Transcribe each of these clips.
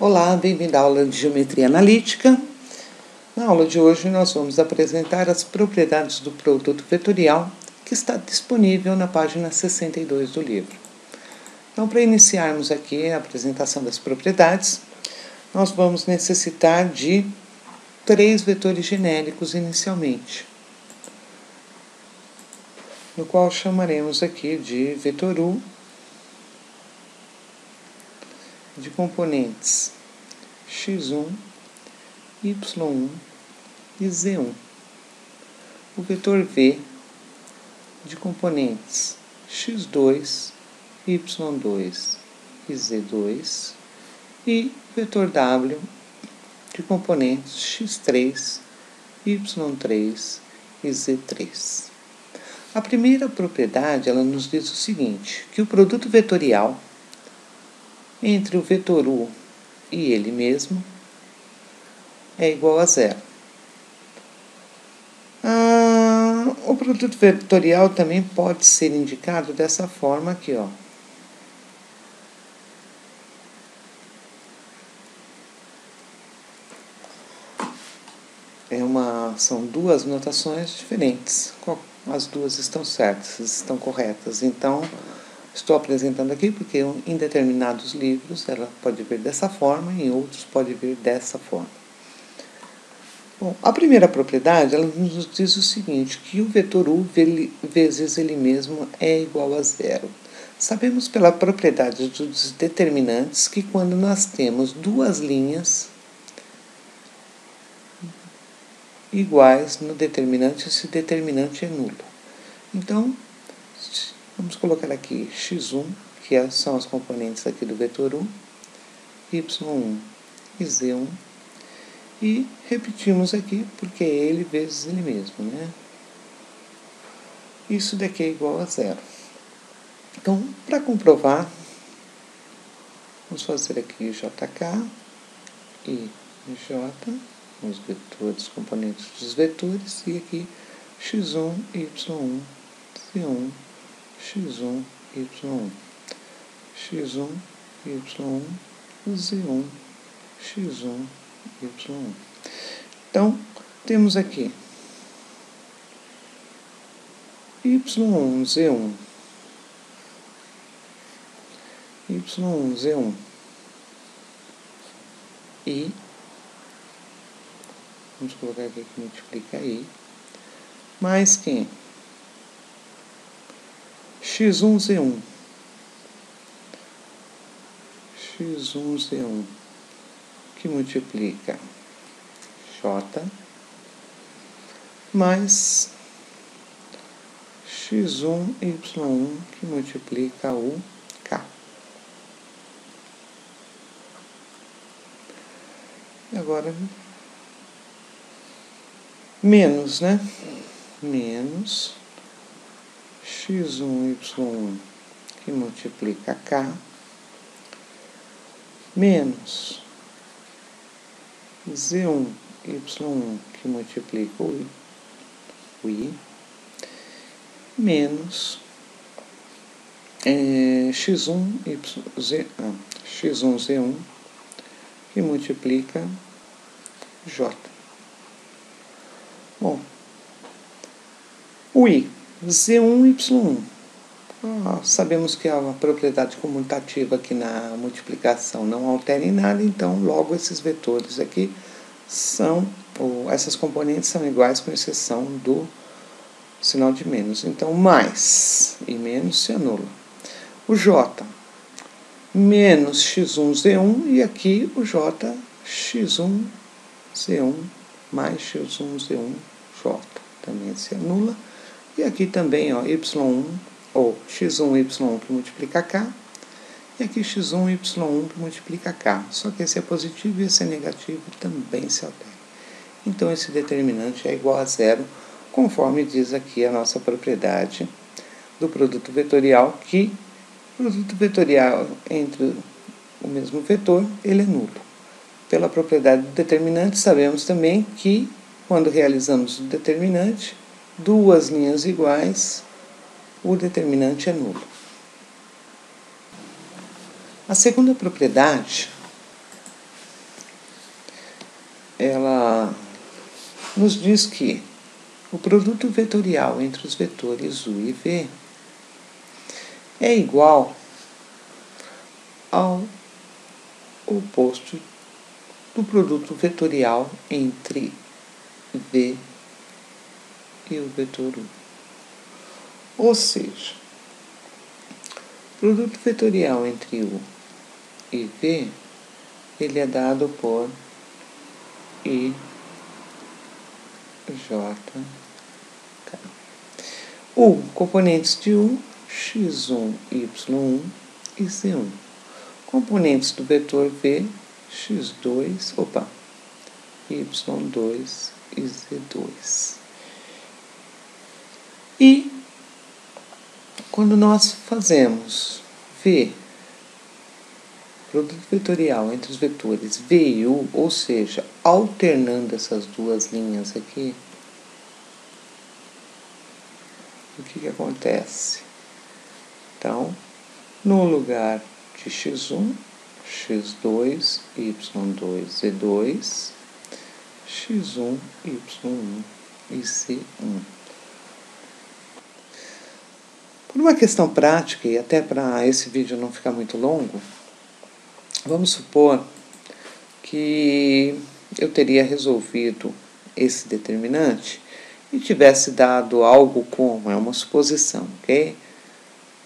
Olá, bem-vindo à aula de Geometria Analítica. Na aula de hoje nós vamos apresentar as propriedades do produto vetorial que está disponível na página 62 do livro. Então, para iniciarmos aqui a apresentação das propriedades, nós vamos necessitar de 3 vetores genéricos inicialmente, no qual chamaremos aqui de vetor U, de componentes x1, y1 e z1. O vetor V de componentes x2, y2 e z2. E o vetor W de componentes x3, y3 e z3. A primeira propriedade, ela nos diz o seguinte, que o produto vetorial entre o vetor U e ele mesmo é igual a zero. O produto vetorial também pode ser indicado dessa forma aqui, ó. São duas notações diferentes. As duas estão certas, estão corretas. Então, estou apresentando aqui porque em determinados livros ela pode vir dessa forma e em outros pode vir dessa forma. Bom, a primeira propriedade, ela nos diz o seguinte, que o vetor U vezes ele mesmo é igual a zero. Sabemos pela propriedade dos determinantes que quando nós temos duas linhas iguais no determinante, esse determinante é nulo. Então, vamos colocar aqui x1, que são as componentes aqui do vetor U, y1 e z1, e repetimos aqui, porque é ele vezes ele mesmo, né? Isso daqui é igual a zero. Então, para comprovar, vamos fazer aqui JK e J, os vetores, componentes dos vetores, e aqui x1, y1, z1, x1, y1, x1, y1, z1, x1, y1. Então, temos aqui y1, z1, y1, z1 e vamos colocar aqui que multiplica I, mais quem? x1, z1, x1, z1, que multiplica J, mais x1, y1, que multiplica o K. E agora, menos, né? Menos x1, y1, que multiplica K, menos z1, y1, que multiplica o I, menos x1, z1, que multiplica J. Bom, o I, z1, y1. Sabemos que a propriedade comutativa aqui na multiplicação não altera em nada, então logo esses vetores aqui essas componentes são iguais com exceção do sinal de menos. Então, mais e menos se anula. O J, menos x1, z1, e aqui o J, x1, z1, mais x1, z1, J, também se anula. E aqui também, ó, y1, ou x1, y1 que multiplica K, e aqui x1, y1 que multiplica K. Só que esse é positivo e esse é negativo, também se altera. Então, esse determinante é igual a zero, conforme diz aqui a nossa propriedade do produto vetorial, que o produto vetorial entre o mesmo vetor, ele é nulo. Pela propriedade do determinante, sabemos também que, quando realizamos o determinante, duas linhas iguais, o determinante é nulo. A segunda propriedade ela nos diz que o produto vetorial entre os vetores U e V é igual ao oposto do produto vetorial entre V e o vetor U. Ou seja, o produto vetorial entre U e V, ele é dado por I, J, K. U, componentes de U, x1, y1 e z1. Componentes do vetor V, x2, y2 e z2. E quando nós fazemos V, produto vetorial entre os vetores V e U, ou seja, alternando essas duas linhas aqui, o que acontece? Então, no lugar de x1, x2, y2, z2, x1, y1 e z1. Por uma questão prática, e até para esse vídeo não ficar muito longo, vamos supor que eu teria resolvido esse determinante e tivesse dado algo como, é uma suposição, ok?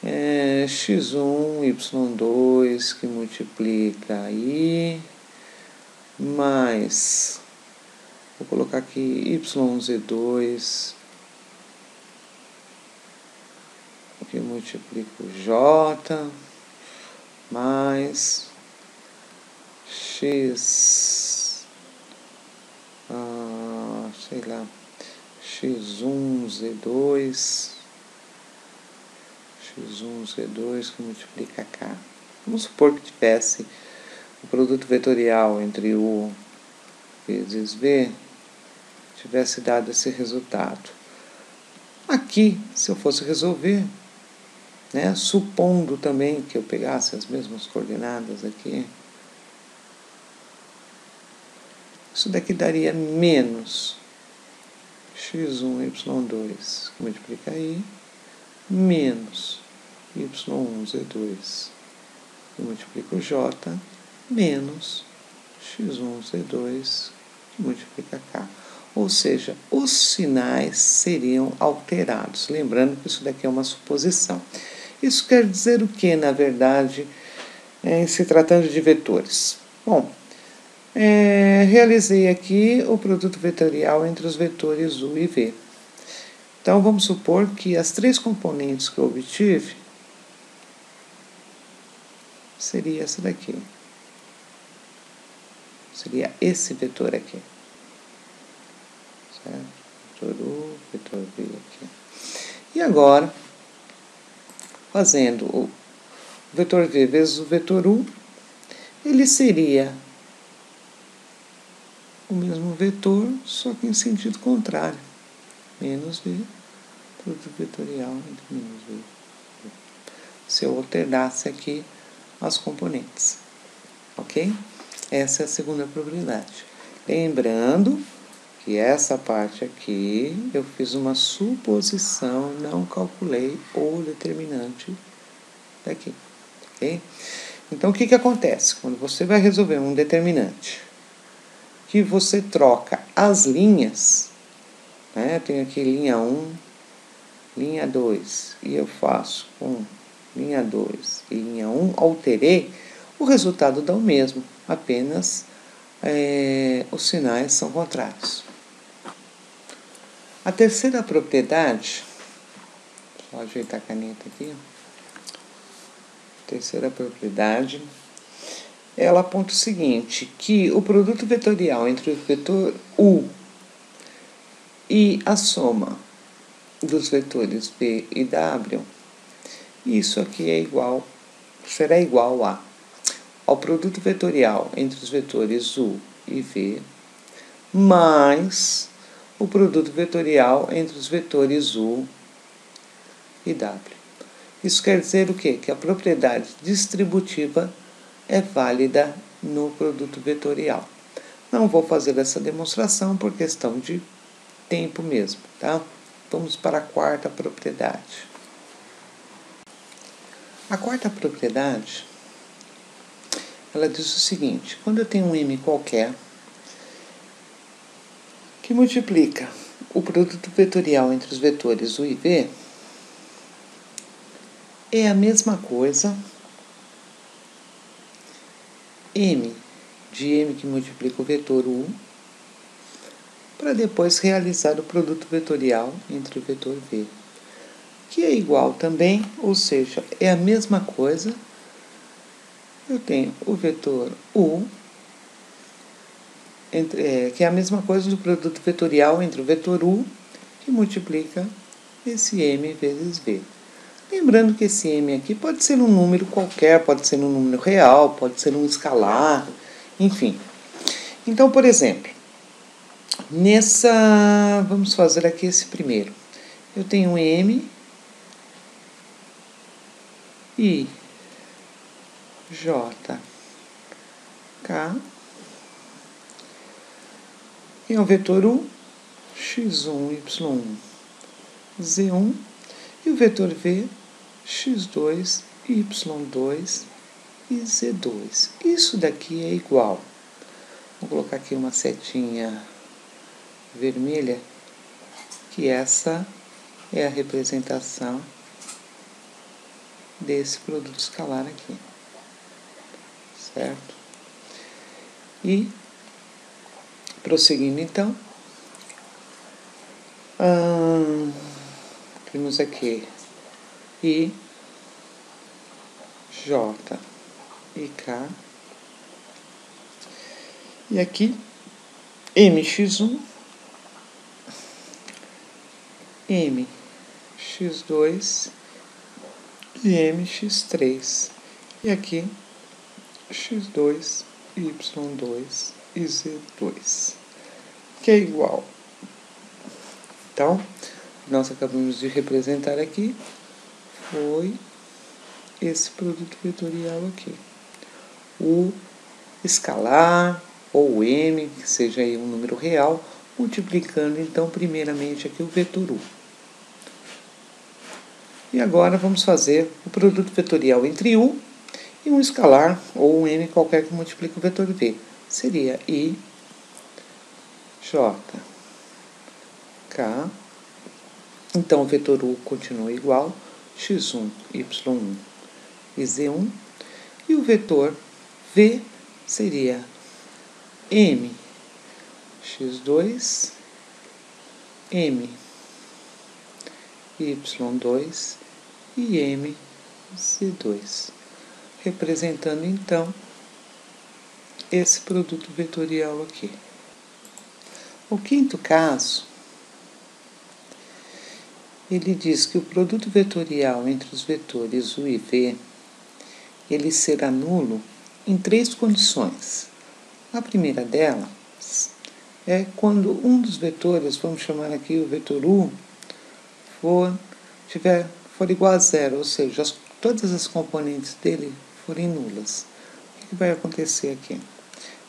x1, y2 que multiplica I, mais, vou colocar aqui yz2 que multiplica o J, mais x, sei lá, x1, z2, que multiplica K. Vamos supor que tivesse o produto vetorial entre U vezes V, tivesse dado esse resultado. Aqui, se eu fosse resolver, né, supondo também que eu pegasse as mesmas coordenadas aqui, isso daqui daria menos x1, y2, que multiplica I, menos y1, z2, que multiplica o J, menos x1, z2, que multiplica K. Ou seja, os sinais seriam alterados. Lembrando que isso daqui é uma suposição. Isso quer dizer o que, na verdade, em se tratando de vetores? Bom, realizei aqui o produto vetorial entre os vetores U e V. Então, vamos supor que as três componentes que eu obtive seria essa daqui. Seria esse vetor aqui. Certo? Vetor U, vetor V aqui. E agora, fazendo o vetor V vezes o vetor U, ele seria o mesmo vetor, só que em sentido contrário. Menos V, produto vetorial entre menos V. Se eu alternasse aqui as componentes. Ok? Essa é a segunda probabilidade. Lembrando que essa parte aqui eu fiz uma suposição, não calculei o determinante daqui. Ok? Então, o que acontece? Quando você vai resolver um determinante, que você troca as linhas, né? Tenho aqui linha 1, linha 2, e eu faço com linha 2 e linha 1, alterei, o resultado dá o mesmo, apenas os sinais são contrários. A terceira propriedade, só ajeitar a caneta aqui, terceira propriedade, ela aponta o seguinte, que o produto vetorial entre o vetor U e a soma dos vetores V e W, isso aqui será igual ao produto vetorial entre os vetores U e V, mais o produto vetorial entre os vetores U e W. Isso quer dizer o quê? Que a propriedade distributiva é válida no produto vetorial. Não vou fazer essa demonstração por questão de tempo mesmo, tá? Vamos para a quarta propriedade. A quarta propriedade, ela diz o seguinte: quando eu tenho um M qualquer que multiplica o produto vetorial entre os vetores U e V, é a mesma coisa M de M que multiplica o vetor U, para depois realizar o produto vetorial entre o vetor V, que é igual também, ou seja, é a mesma coisa. Eu tenho o vetor U, que é a mesma coisa do produto vetorial entre o vetor U, que multiplica esse M vezes V. Lembrando que esse M aqui pode ser um número qualquer, pode ser um número real, pode ser um escalar, enfim. Então, por exemplo, vamos fazer aqui esse primeiro. Eu tenho um M I J K e o vetor U x1 y1 z1 e o vetor V x2 y2 e z2. Isso daqui é igual. Vou colocar aqui uma setinha vermelha, que essa é a representação desse produto escalar aqui, certo? E, prosseguindo então, temos aqui I, J e K, e aqui MX1, MX2 e MX3, e aqui X2, Y2 e Z2, que é igual. Então, nós acabamos de representar aqui foi esse produto vetorial aqui. O escalar, ou o M, que seja aí um número real, multiplicando então primeiramente aqui o vetor U. E agora vamos fazer o produto vetorial entre U e um escalar, ou um M qualquer que multiplique o vetor V. Seria I, J, K. Então o vetor U continua igual, x1, y1 e z1. E o vetor V seria M, x2, M, y2 e M, z2. Representando então esse produto vetorial aqui. O quinto caso, ele diz que o produto vetorial entre os vetores U e V, ele será nulo em 3 condições. A primeira delas é quando um dos vetores, vamos chamar aqui o vetor U, for igual a zero, ou seja, todas as componentes dele forem nulas. O que vai acontecer aqui?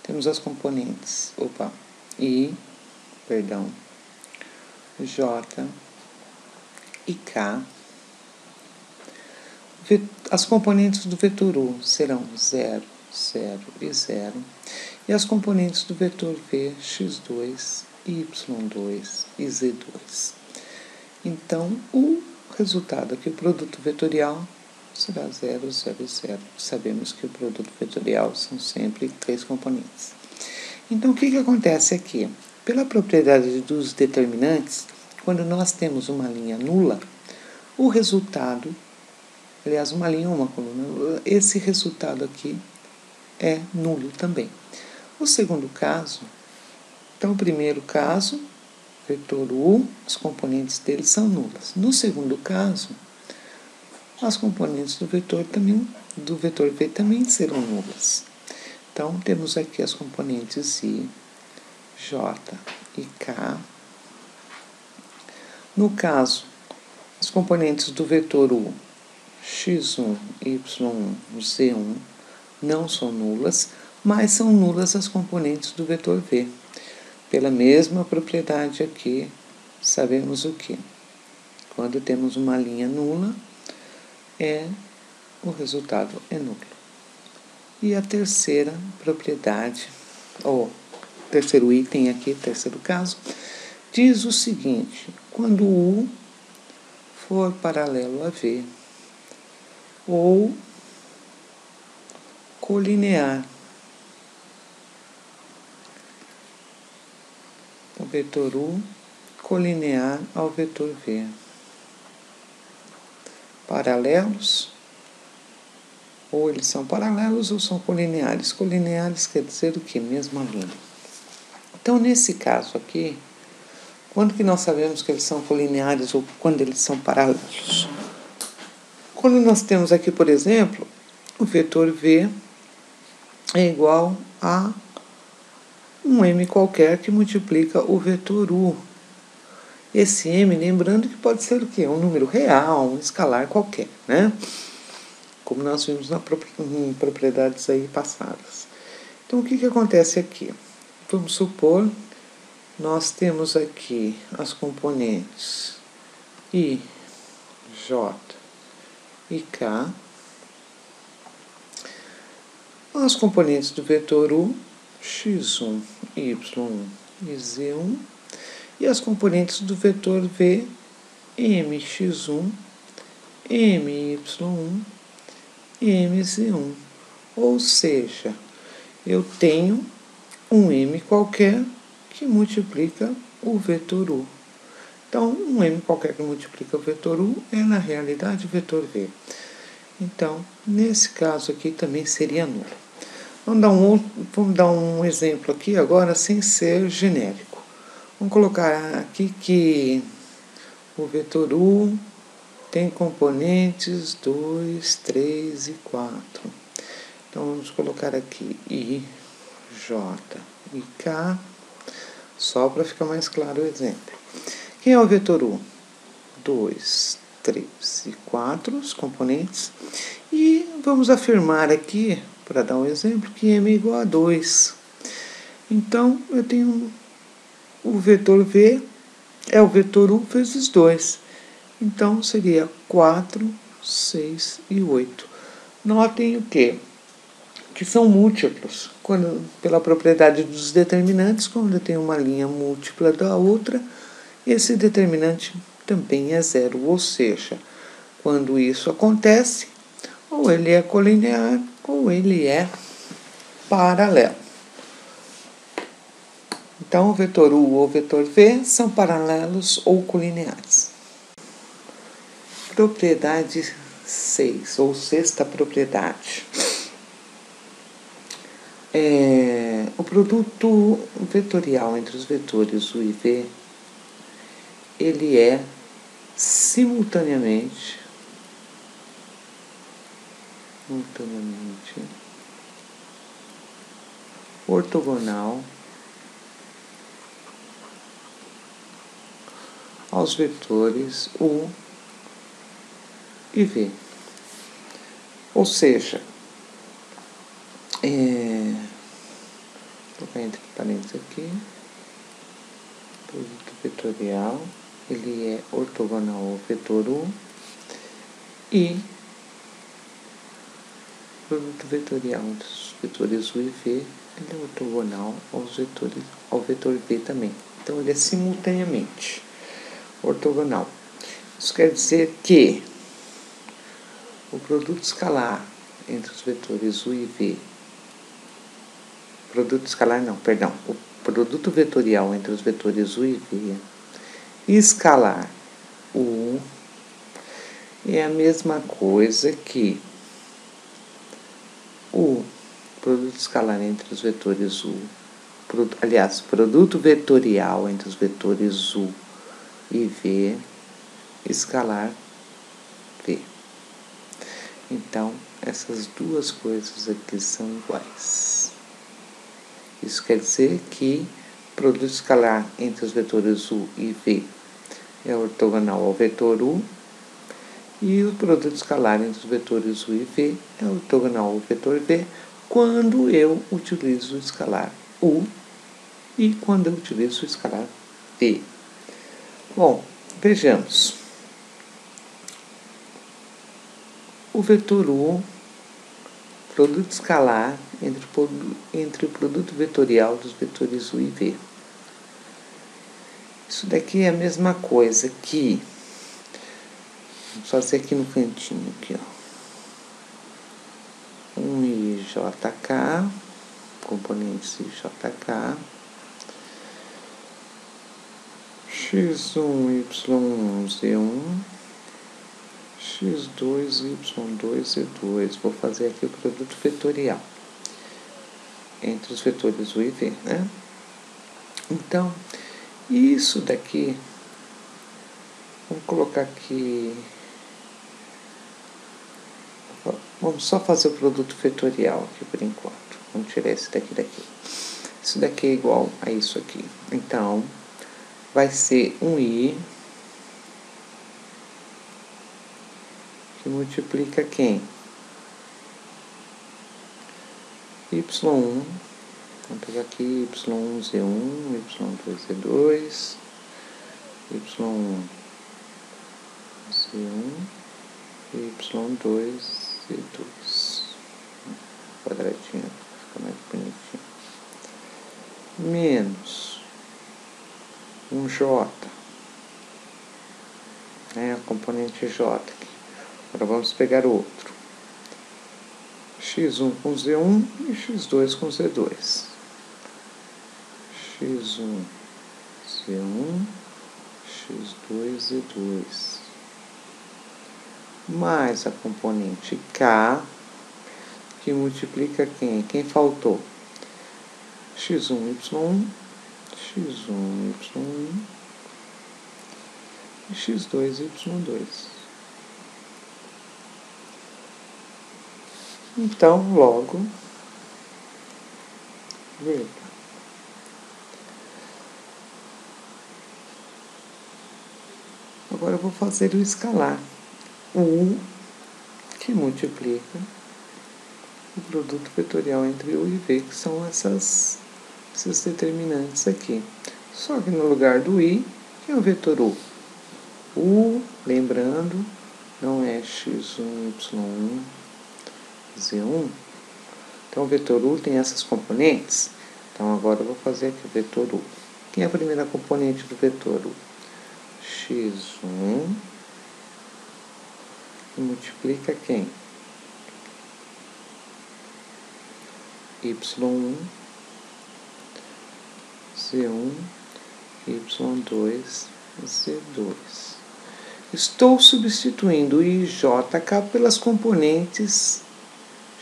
Temos as componentes, J e K. As componentes do vetor U serão 0, 0 e 0. E as componentes do vetor V, x2, y2 e z2. Então, o resultado aqui, o produto vetorial, será 0, 0, 0. Sabemos que o produto vetorial são sempre 3 componentes. Então, o que acontece aqui? Pela propriedade dos determinantes, quando nós temos uma linha nula, o resultado, aliás, uma linha ou uma coluna, esse resultado aqui é nulo também. O segundo caso, então o primeiro caso, vetor U, as componentes dele são nulas. No segundo caso, as componentes do vetor V também serão nulas. Então, temos aqui as componentes I, J e K. No caso, as componentes do vetor U, x1, y1, z1, não são nulas. mas são nulas as componentes do vetor V. Pela mesma propriedade aqui, sabemos o que? Quando temos uma linha nula, o resultado é nulo. E a terceira propriedade, ou terceiro item aqui, terceiro caso, diz o seguinte: quando U for paralelo a V ou colinear, o vetor U colinear ao vetor V. Paralelos, ou eles são paralelos ou são colineares. Colineares quer dizer o quê? Mesma linha. Então, nesse caso aqui, quando que nós sabemos que eles são colineares ou quando eles são paralelos? Quando nós temos aqui, por exemplo, o vetor V é igual a um M qualquer que multiplica o vetor U. Esse M, lembrando que pode ser o quê? Um número real, um escalar qualquer, né? Como nós vimos em propriedades aí passadas. Então, o que acontece aqui? Vamos supor, nós temos aqui as componentes I, J e K. As componentes do vetor U, x1, y1 e z1. E as componentes do vetor V, mx1, my1 e mz1. Ou seja, eu tenho um M qualquer que multiplica o vetor U. Então, um M qualquer que multiplica o vetor U é, na realidade, o vetor V. Então, nesse caso aqui também seria nulo. Vamos dar um exemplo aqui agora sem ser genérico. Vamos colocar aqui que o vetor U tem componentes 2, 3 e 4. Então, vamos colocar aqui I, J e K, só para ficar mais claro o exemplo. Quem é o vetor U? 2, 3 e 4, os componentes. E vamos afirmar aqui, para dar um exemplo, que M é igual a 2. Então, eu tenho o vetor V é o vetor U vezes 2. Então, seria 4, 6 e 8. Notem o quê? Que são múltiplos. Pela propriedade dos determinantes, quando eu tenho uma linha múltipla da outra, esse determinante também é zero. Ou seja, quando isso acontece, ou ele é colinear, ou ele é paralelo. Então, o vetor U ou o vetor V são paralelos ou colineares. Propriedade 6, ou sexta propriedade. O produto vetorial entre os vetores U e V, ele é simultaneamente ortogonal aos vetores U e V. Ou seja, vou colocar entre parênteses aqui, produto vetorial, ele é ortogonal ao vetor U e produto vetorial dos vetores U e V, ele é ortogonal ao vetor V também. Então, ele é simultaneamente ortogonal. Isso quer dizer que o produto escalar entre os vetores U e V, o produto vetorial entre os vetores U e V e escalar U é a mesma coisa que o produto escalar entre os vetores U, produto vetorial entre os vetores U e V, escalar V. Então, essas duas coisas aqui são iguais. Isso quer dizer que o produto escalar entre os vetores U e V é ortogonal ao vetor U, e o produto escalar entre os vetores U e V é ortogonal ao vetor V, quando eu utilizo o escalar U e quando eu utilizo o escalar V. Bom, vejamos. O vetor U, produto escalar entre o produto vetorial dos vetores U e V. Isso daqui é a mesma coisa que... Vamos fazer aqui no cantinho, aqui, ó. Um IJK, componentes IJK, x1, y1, z1, x2, y2, z2. Vou fazer aqui o produto vetorial entre os vetores U e V, né? Então, isso daqui, vamos colocar aqui, vamos só fazer o produto vetorial aqui por enquanto. Vamos tirar esse daqui. Isso daqui é igual a isso aqui. Então, vai ser um I que multiplica quem? Y1, vamos pegar aqui Y1, Z1, Y2, Z2, Y1, Z1 e Y2, Z2. Quadradinho, fica mais bonitinho. Menos um J, né, a componente J aqui. Agora vamos pegar outro. X1 com Z1 e X2 com Z2. X1, Z1, X2, Z2. Mais a componente K, que multiplica quem? Quem faltou? X1, Y1, X1, Y1 e X2, Y2. Então, logo, veja. Agora eu vou fazer o escalar. O U que multiplica o produto vetorial entre U e V, que são esses determinantes aqui. Só que no lugar do I, que é o vetor U. U, lembrando, não é x1, y1, z1. Então, o vetor U tem essas componentes. Então, agora eu vou fazer aqui o vetor U. Quem é a primeira componente do vetor U? x1 e multiplica quem? y1, z1, y2, z2. Estou substituindo o IJK pelas componentes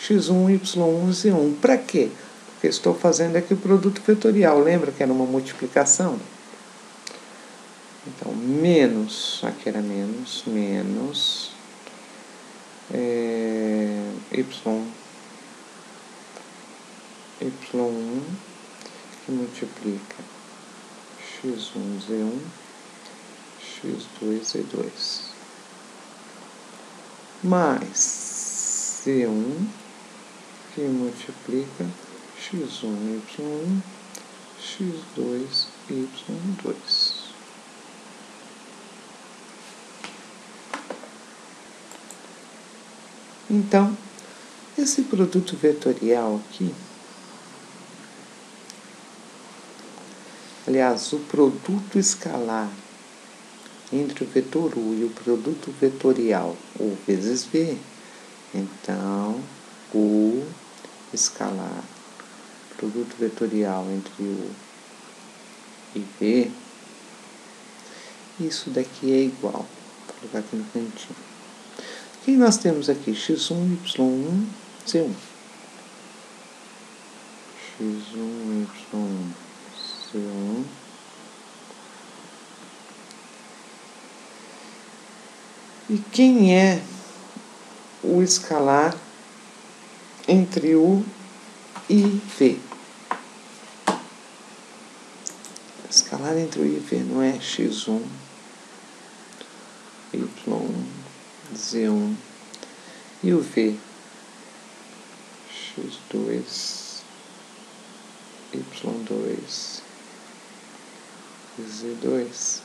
x1, y1, z1. Para quê? Porque estou fazendo aqui o produto vetorial. Lembra que era uma multiplicação? Então, menos, aqui era menos y1 que multiplica x1, z1, x2, z2, mais z1 que multiplica x1, y1, x2, y2. Então, esse produto vetorial aqui, aliás, o produto escalar entre o vetor U e o produto vetorial U vezes V, então, U escalar produto vetorial entre U e V, isso daqui é igual, vou colocar aqui no cantinho. Quem nós temos aqui? x1, y1, z1. x1, y1, z1. E quem é o escalar entre U e V? Escalar entre U e V não é x1, y1, z1 e o V, x2, 2, y2 e z2.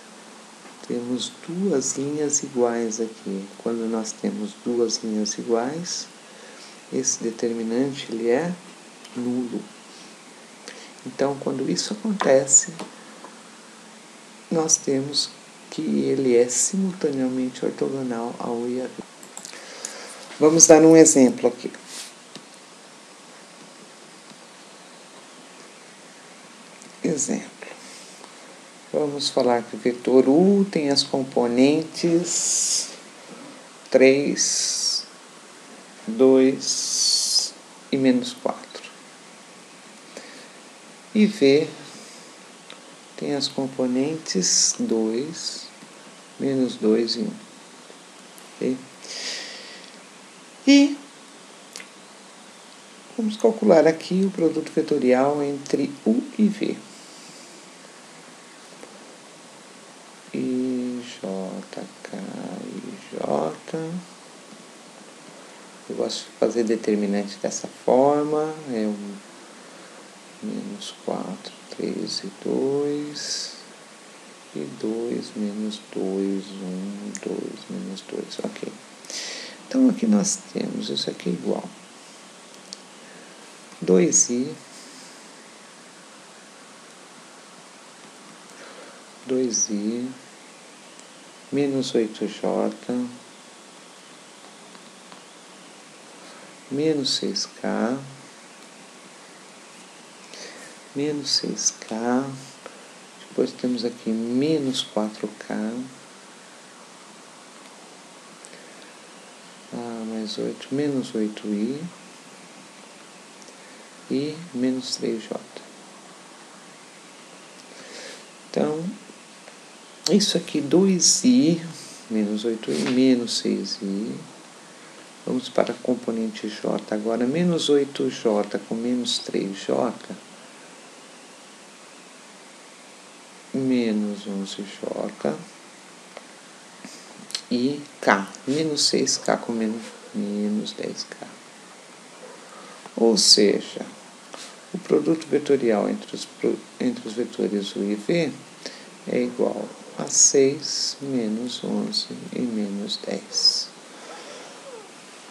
Temos duas linhas iguais aqui. Quando nós temos duas linhas iguais, esse determinante ele é nulo. Então, quando isso acontece, nós temos que ele é simultaneamente ortogonal ao U e a V. Vamos dar um exemplo aqui. Exemplo. Vamos falar que o vetor U tem as componentes 3, 2 e menos 4. E V tem as componentes 2, menos 2 e 1. Okay? E vamos calcular aqui o produto vetorial entre U e V. K e J. Eu gosto de fazer determinante dessa forma. É um menos 4, 3 e 2. E 2, menos 2, 1, 2, menos 2. Ok. Então, aqui nós temos isso aqui igual. 2i menos 8j menos 6k depois temos aqui menos 4k mais 8, menos 8i e menos 3j. Então, isso aqui 2i, menos 8i, menos 6i. Vamos para a componente j agora, menos 8j com menos 3j, menos 11j, e k, menos 6k com menos 10k. Ou seja, o produto vetorial entre os vetores U e V é igual a 6, menos 11 e menos 10.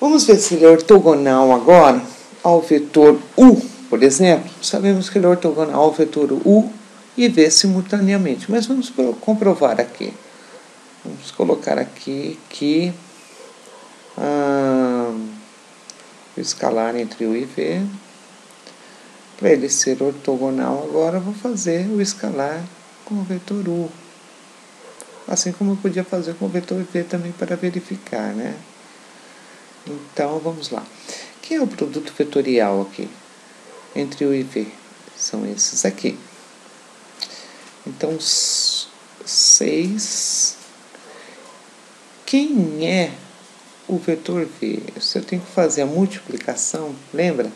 Vamos ver se ele é ortogonal agora ao vetor U, por exemplo. Sabemos que ele é ortogonal ao vetor U e V simultaneamente, mas vamos comprovar aqui. Vamos colocar aqui que o escalar entre U e V, para ele ser ortogonal agora, vou fazer o escalar com o vetor U. Assim como eu podia fazer com o vetor V também para verificar, né? Então, vamos lá. Quem é o produto vetorial aqui entre U e V? São esses aqui. Então, 6. Quem é o vetor V? Se eu tenho que fazer a multiplicação, lembra?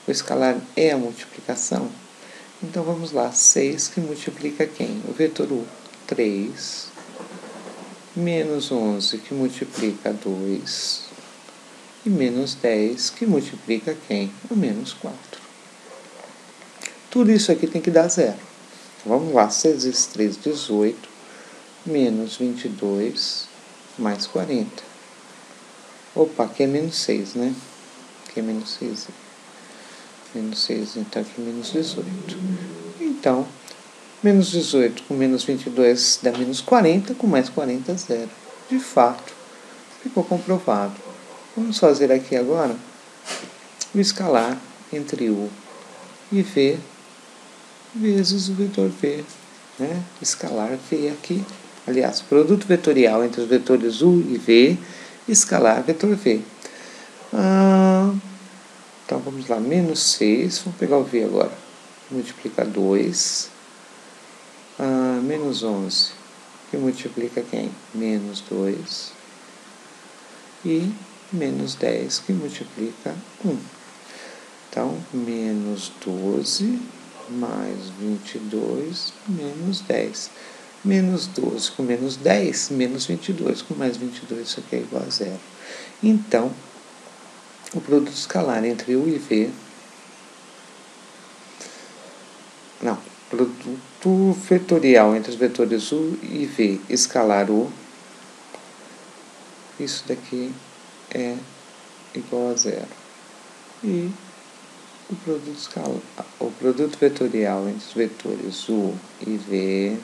O escalar é a multiplicação. Então, vamos lá. 6 que multiplica quem? O vetor U. 3. Menos 11 que multiplica 2. E menos 10 que multiplica quem? O menos 4. Tudo isso aqui tem que dar zero. Vamos lá. 6 vezes 3, 18. Menos 22 mais 40. Opa, aqui é menos 6, né? Aqui é menos 6. Menos 6, então aqui é menos 18. Então, menos 18 com menos 22 dá menos 40, com mais 40, zero. De fato, ficou comprovado. Vamos fazer aqui agora o escalar entre U e V vezes o vetor V. Né? Escalar V aqui. Aliás, produto vetorial entre os vetores U e V, escalar vetor V. Então, vamos lá, menos 6, vamos pegar o V agora. Multiplica 2, menos 11, que multiplica quem? Menos 2, e menos 10, que multiplica 1. Então, menos 12, mais 22, menos 10. Menos 12 com menos 10, menos 22 com mais 22, isso aqui é igual a zero. Então, o produto escalar entre U e V não, produto vetorial entre os vetores U e V escalar U, isso daqui é igual a zero. E o produto vetorial entre os vetores U e V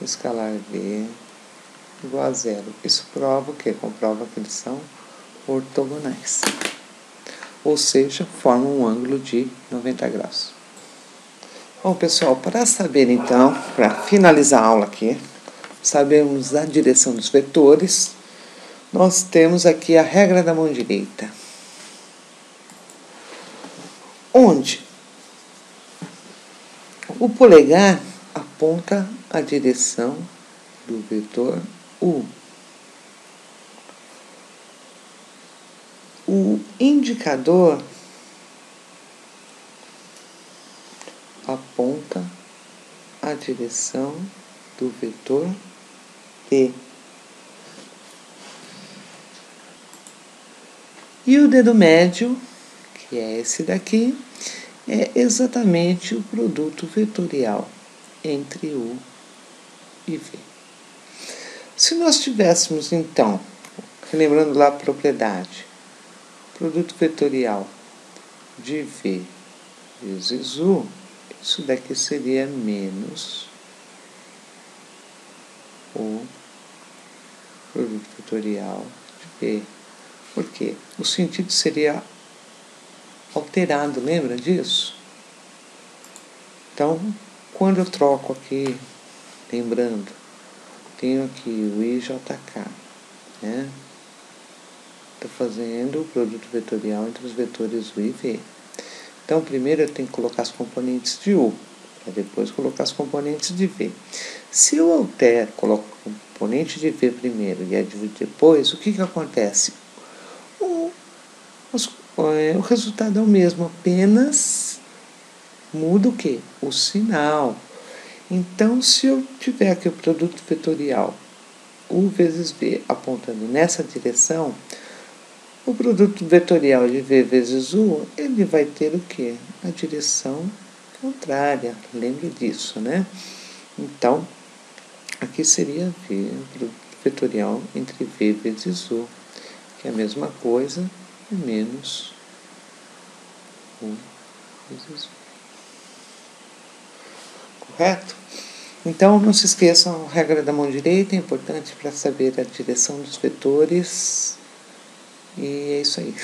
escalar V igual a zero. Isso prova o quê? Comprova que eles são ortogonais. Ou seja, formam um ângulo de 90 graus. Bom, pessoal, para saber então, para finalizar a aula aqui, sabemos a direção dos vetores, nós temos aqui a regra da mão direita. Onde o polegar aponta a direção do vetor U. O indicador aponta a direção do vetor V. E o dedo médio, que é esse daqui, é exatamente o produto vetorial entre U e V. Se nós tivéssemos, então, relembrando lá a propriedade, produto vetorial de V vezes U, isso daqui seria menos o produto vetorial de V. Por quê? O sentido seria alterado, lembra disso? Então, quando eu troco aqui, lembrando, tenho aqui o IJK, né? Estou fazendo o produto vetorial entre os vetores U e V. Então, primeiro eu tenho que colocar as componentes de U, para depois colocar as componentes de V. Se eu altero, coloco a componente de V primeiro e a de U depois, o que acontece? O resultado é o mesmo, apenas muda o quê? O sinal. Então, se eu tiver aqui o produto vetorial U vezes V apontando nessa direção, o produto vetorial de V vezes U, ele vai ter o quê? A direção contrária. Lembre disso, né? Então, aqui seria V, o produto vetorial entre V vezes U, que é a mesma coisa, menos U vezes V. Correto? Então, não se esqueçam, a regra da mão direita é importante para saber a direção dos vetores. E é isso aí.